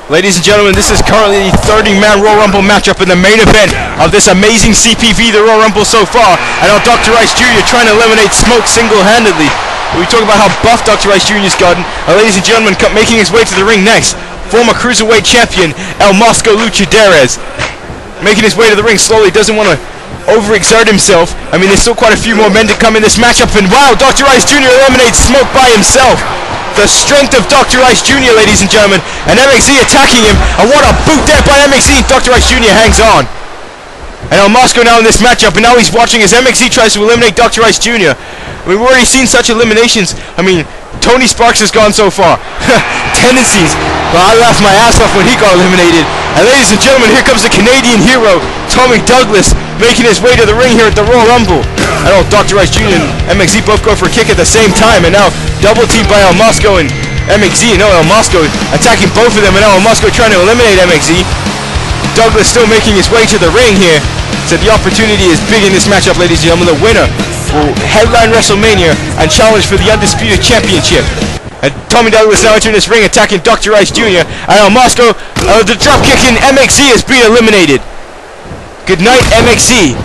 Ladies and gentlemen, this is currently the 30-man Royal Rumble matchup in the main event of this amazing CPV, the Royal Rumble so far. And now Dr. Ice Jr. trying to eliminate Smoke single-handedly. We talk about how buff Dr. Ice Jr. has gotten. Ladies and gentlemen, making his way to the ring next, former Cruiserweight champion, El Mosco Luchaderes. Making his way to the ring slowly, doesn't want to overexert himself. I mean, there's still quite a few more men to come in this matchup. And wow, Dr. Ice Jr. eliminates Smoke by himself. The strength of Dr. Ice Jr., ladies and gentlemen, and MXZ attacking him, and what a boot there by MXZ. Dr. Ice Jr. hangs on. And El Mosco now in this matchup, and now he's watching as MXZ tries to eliminate Dr. Ice Jr. We've already seen such eliminations. I mean, Tony Sparks has gone so far. Tendencies. Well, I laughed my ass off when he got eliminated. And ladies and gentlemen, here comes the Canadian hero, Tommy Douglas, making his way to the ring here at the Royal Rumble. I know Dr. Ice Jr. and MXZ both go for a kick at the same time, and now double teamed by El Mosco and MXZ. No, El Mosco attacking both of them, and now El Mosco trying to eliminate MXZ. Douglas still making his way to the ring here. So the opportunity is big in this matchup, ladies and gentlemen. The winner will headline Wrestlemania and challenge for the Undisputed Championship. And Tommy Douglas now entering this ring, attacking Dr. Ice Jr. And El Mosco, the drop kick in MXZ has been eliminated. Good night, MXZ.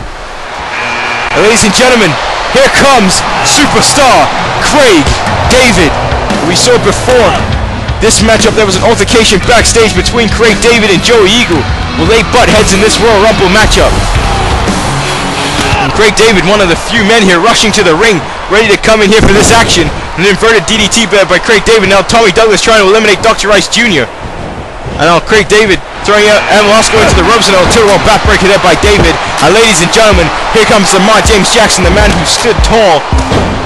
Ladies and gentlemen, here comes superstar Craig David. We saw before this matchup there was an altercation backstage between Craig David and Joey Eagle. Will they butt heads in this Royal Rumble matchup? And Craig David, one of the few men here rushing to the ring, ready to come in here for this action. An inverted DDT by Craig David. Now Tommy Douglas trying to eliminate Dr. Ice Jr. And now Craig David throwing out El Mosco into the ropes, and a two-roll backbreaker there by David. And ladies and gentlemen, here comes Lamar James Jackson, the man who stood tall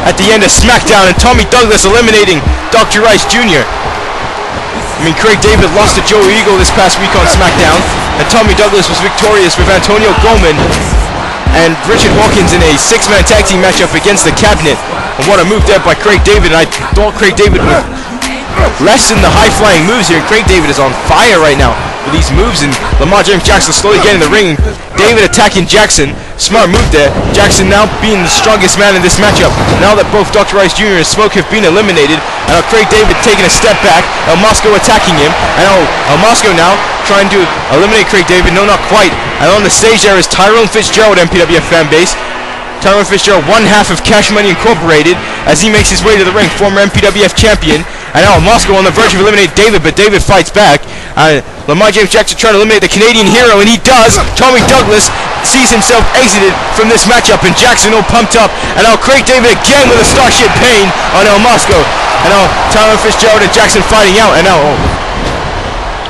at the end of SmackDown, and Tommy Douglas eliminating Dr. Ice Jr. I mean, Craig David lost to Joey Eagle this past week on SmackDown, and Tommy Douglas was victorious with Antonio Goldman and Richard Hawkins in a six-man tag team matchup against the Cabinet. And what a move there by Craig David. And I thought Craig David would lessen the high-flying moves here. Craig David is on fire right now with these moves, and Lamar James Jackson slowly getting in the ring. David attacking Jackson. Smart move there. Jackson now being the strongest man in this matchup. Now that both Dr. Ice Jr. and Smoke have been eliminated, and Craig David taking a step back. El Mosco attacking him. And El Mosco now trying to eliminate Craig David. No, not quite. And on the stage there is Tyrone Fitzgerald, MPWF fanbase. Tyrone Fitzgerald, one half of Cash Money Incorporated, as he makes his way to the ring, former MPWF champion. And now Mosco on the verge of eliminating David, but David fights back. Lamar James Jackson trying to eliminate the Canadian hero, and he does. Tommy Douglas sees himself exited from this matchup, and Jackson all pumped up. And now Craig David again with a Starship Pain on El Mosco. And now Tyrone Fitzgerald and Jackson fighting out, and now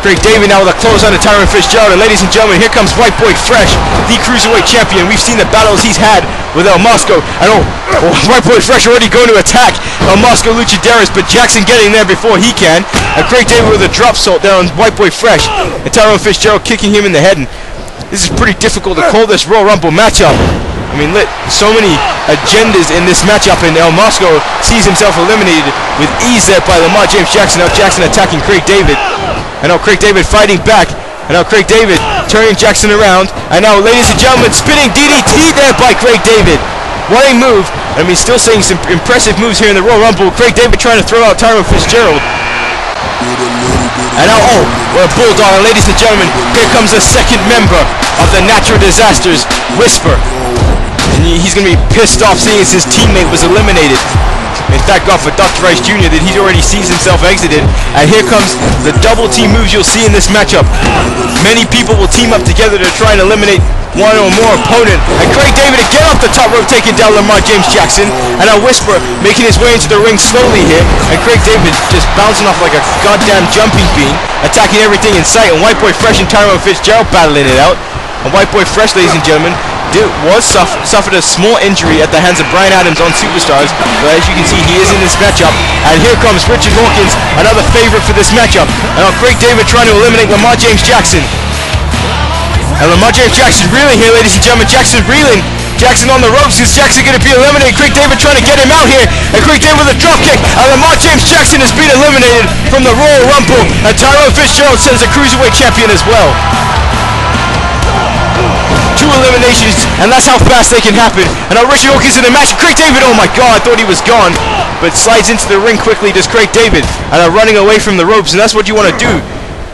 Craig David now with a close on to Tyrone Fitzgerald. And ladies and gentlemen, here comes White Boy Fresh, the Cruiserweight champion. We've seen the battles he's had with El Mosco. And White Boy Fresh already going to attack El Mosco Luchaderes, but Jackson getting there before he can. And Craig David with a drop salt there on White Boy Fresh. And Tyrone Fitzgerald kicking him in the head. And this is pretty difficult to call this Royal Rumble matchup. I mean, so many agendas in this matchup, and El Mosco sees himself eliminated with ease there by Lamar James Jackson. Now Jackson attacking Craig David. And now Craig David fighting back. And now Craig David turning Jackson around. And now, ladies and gentlemen, spinning DDT there by Craig David. What a move. I mean, still seeing some impressive moves here in the Royal Rumble. Craig David trying to throw out Tyrone Fitzgerald. And now, what a bulldog. And ladies and gentlemen, here comes the second member of the Natural Disasterz, Whisper. And he's going to be pissed off seeing as his teammate was eliminated. And thank God for Dr. Ice Jr. that he already sees himself exited. And here comes the double team moves you'll see in this matchup. Many people will team up together to try and eliminate one or more opponent. And Craig David again off the top rope taking down Lamar James Jackson. And now Whisper making his way into the ring slowly here. And Craig David just bouncing off like a goddamn jumping bean, attacking everything in sight. And White Boy Fresh and Tyrone Fitzgerald battling it out. And White Boy Fresh, ladies and gentlemen, suffered a small injury at the hands of Brian Adams on Superstars, but as you can see, he is in this matchup. And here comes Richard Hawkins, another favorite for this matchup. And now Craig David trying to eliminate Lamar James Jackson. And Lamar James Jackson reeling here, ladies and gentlemen. Jackson reeling. Jackson on the ropes. Is Jackson going to be eliminated? Craig David trying to get him out here. And Craig David with a drop kick. And Lamar James Jackson has been eliminated from the Royal Rumble. And Tyrone Fitzgerald sends a Cruiserweight champion as well. 2 eliminations, and that's how fast they can happen. And now Richard Hawkins in the match. Craig David, oh my God, I thought he was gone. But slides into the ring quickly, does Craig David. And running away from the ropes, and that's what you want to do.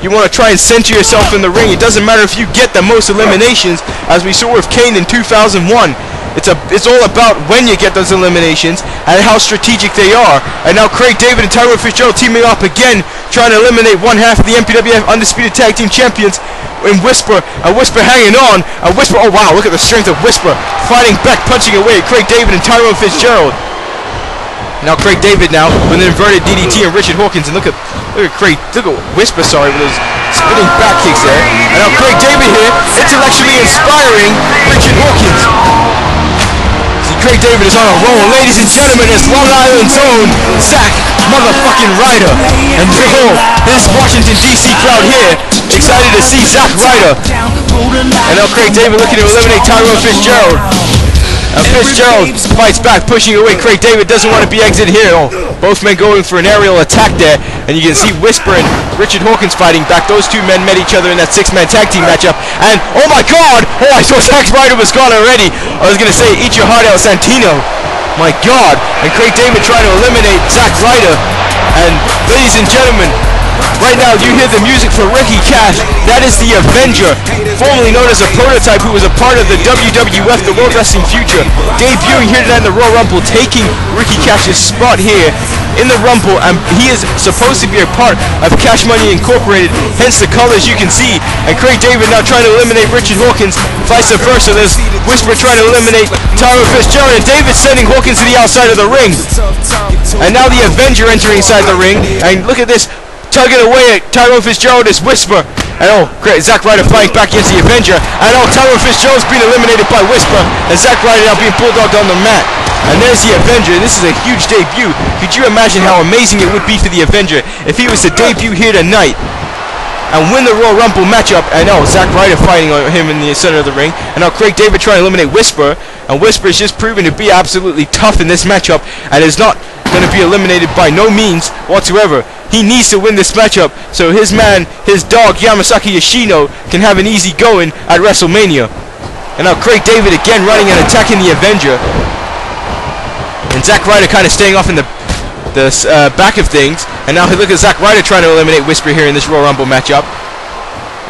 You want to try and center yourself in the ring. It doesn't matter if you get the most eliminations, as we saw with Kane in 2001. It's all about when you get those eliminations and how strategic they are. And now Craig David and Tyrone Fitzgerald teaming up again, trying to eliminate one half of the MPWF Undisputed Tag Team Champions in Whisper. And Whisper hanging on. And Whisper, oh wow, look at the strength of Whisper, fighting back, punching away at Craig David and Tyrone Fitzgerald. Now Craig David now with an inverted DDT and Richard Hawkins, and look at Whisper, sorry, with those spinning back kicks there. And now Craig David here, intellectually inspiring Richard Hawkins. See, Craig David is on a roll, ladies and gentlemen. It's Long Island's own Zack motherfucking Ryder, and this Washington DC crowd here excited to see Zack Ryder. And now Craig David looking to eliminate Tyrone Fitzgerald. Fitzgerald fights back, pushing away. Craig David doesn't want to be exited here. Oh, both men going for an aerial attack there. And you can see Whisper and Richard Hawkins fighting back. Those two men met each other in that 6-man tag team matchup. And, oh my god! Oh, I saw Zack Ryder was gone already. I was going to say, eat your heart out, Santino. My god. And Craig David trying to eliminate Zack Ryder. And, ladies and gentlemen, right now you hear the music for Ricky Cash. That is the Avenger, formerly known as a Prototype, who was a part of the WWF, the World Wrestling Future, debuting here tonight in the Royal Rumble, taking Ricky Cash's spot here in the Rumble, and he is supposed to be a part of Cash Money Incorporated, hence the colors you can see. And Craig David now trying to eliminate Richard Hawkins, vice versa. There's Whisper trying to eliminate Tyrone Fitzgerald, and David sending Hawkins to the outside of the ring. And now the Avenger entering inside the ring, and look at this, tugging away at Tyrone Fitzgerald is Whisper. And oh, great, Zack Ryder fighting back against the Avenger. And oh, Tyrone Fitzgerald's being eliminated by Whisper, and Zack Ryder now being bulldogged on the mat. And there's the Avenger. This is a huge debut. Could you imagine how amazing it would be for the Avenger if he was to debut here tonight and win the Royal Rumble matchup? And oh, Zack Ryder fighting on him in the center of the ring. And now Craig David trying to eliminate Whisper. And Whisper is just proven to be absolutely tough in this matchup and is not going to be eliminated by no means whatsoever. He needs to win this matchup so his man, his dog, Yamasaki Yoshino, can have an easy going at Wrestlemania. And now Craig David again running and attacking the Avenger. And Zack Ryder kind of staying off in the back of things. And now look at Zack Ryder trying to eliminate Whisper here in this Royal Rumble matchup.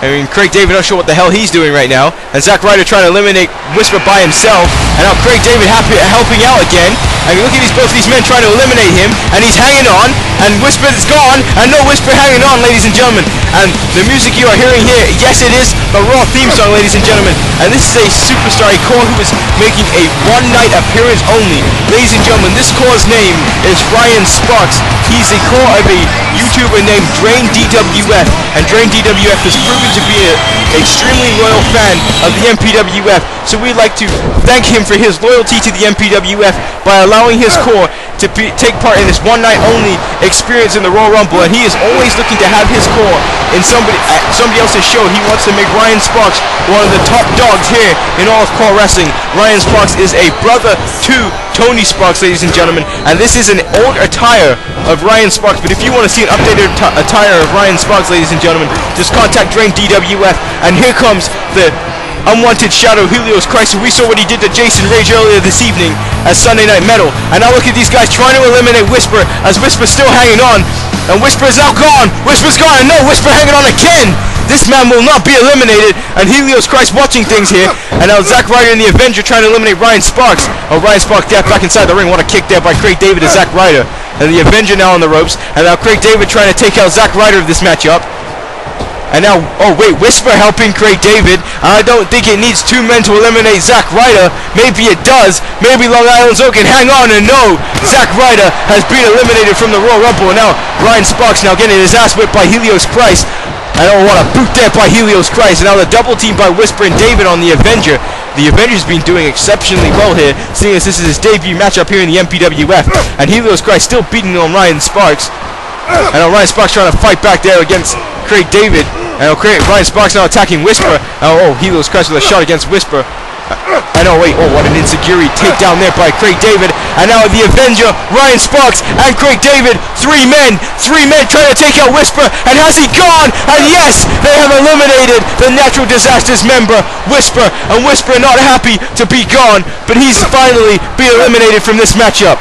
I mean, Craig David not sure what the hell he's doing right now. And Zack Ryder trying to eliminate Whisper by himself. And now Craig David helping out again. I mean, look at both these men trying to eliminate him. And he's hanging on. And Whisper is gone. And no Whisper hanging on, ladies and gentlemen. And the music you are hearing here, yes, it is the Raw theme song, ladies and gentlemen. And this is a superstar, a core who is making a one-night appearance only. Ladies and gentlemen, this core's name is Ryan Sparks. He's a core of a YouTuber named Drain DWF. And Drain DWF has proven to be an extremely loyal fan of the MPWF. So we'd like to thank him for his loyalty to the MPWF by allowing his core to take part in this one-night only experience in the Royal Rumble. And he is always looking to have his core in somebody else's show. He wants to make Ryan Sparks one of the top dogs here in all of core wrestling. Ryan Sparks is a brother to Tony Sparks, ladies and gentlemen, and this is an old attire of Ryan Sparks. But if you want to see an updated attire of Ryan Sparks, ladies and gentlemen, just contact Drain DWF. And here comes the unwanted shadow, Helios Christ. We saw what he did to Jason Rage earlier this evening at Sunday Night Metal. And now look at these guys trying to eliminate Whisper, as Whisper's still hanging on. And Whisper is now gone. Whisper's gone, and no, Whisper hanging on again. This man will not be eliminated. And Helios Christ watching things here. And now Zack Ryder and the Avenger trying to eliminate Ryan Sparks. Oh, Ryan Sparks back inside the ring. What a kick there by Craig David to Zack Ryder. And the Avenger now on the ropes. And now Craig David trying to take out Zack Ryder of this matchup. And now, oh wait, Whisper helping Craig David. I don't think it needs two men to eliminate Zack Ryder. Maybe it does. Maybe Long Island's own can hang on, and no, Zack Ryder has been eliminated from the Royal Rumble. And now Ryan Sparks now getting his ass whipped by Helios Christ. I don't want to boot there by Helios Christ. And now the double team by Whisper and David on the Avenger. The Avenger's been doing exceptionally well here, seeing as this is his debut matchup here in the MPWF. And Helios Christ still beating on Ryan Sparks. And now Ryan Sparks trying to fight back there against Craig David. And Ryan Sparks now attacking Whisper. Oh, Helios Christ with a shot against Whisper. And oh wait, oh, what an insecurity takedown there by Craig David. And now the Avenger, Ryan Sparks and Craig David, three men trying to take out Whisper. And has he gone? And yes, they have eliminated the Natural Disasterz member, Whisper. And Whisper not happy to be gone, but he's finally been eliminated from this matchup.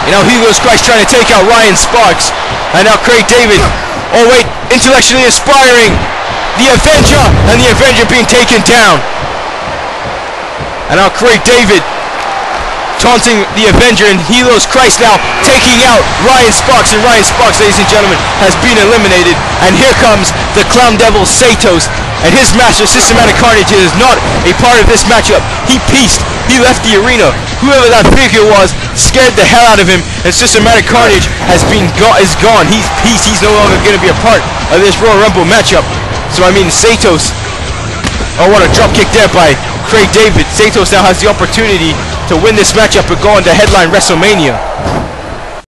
You know, Helios Christ trying to take out Ryan Sparks. And now Craig David. Oh wait, intellectually aspiring. The Avenger, and the Avenger being taken down. And now Craig David taunting the Avenger, and Helos Christ now taking out Ryan Sparks, and Ryan Sparks, ladies and gentlemen, has been eliminated. And here comes the Clown Devil Satos, and his master Systematic Carnage is not a part of this matchup. He pieced, he left the arena. Whoever that figure was scared the hell out of him, and Systematic Carnage is gone. He's pieced, he's no longer going to be a part of this Royal Rumble matchup. So I mean, Satos, oh, what a drop kick there by Craig David. Satos now has the opportunity to win this matchup and go on to headline WrestleMania.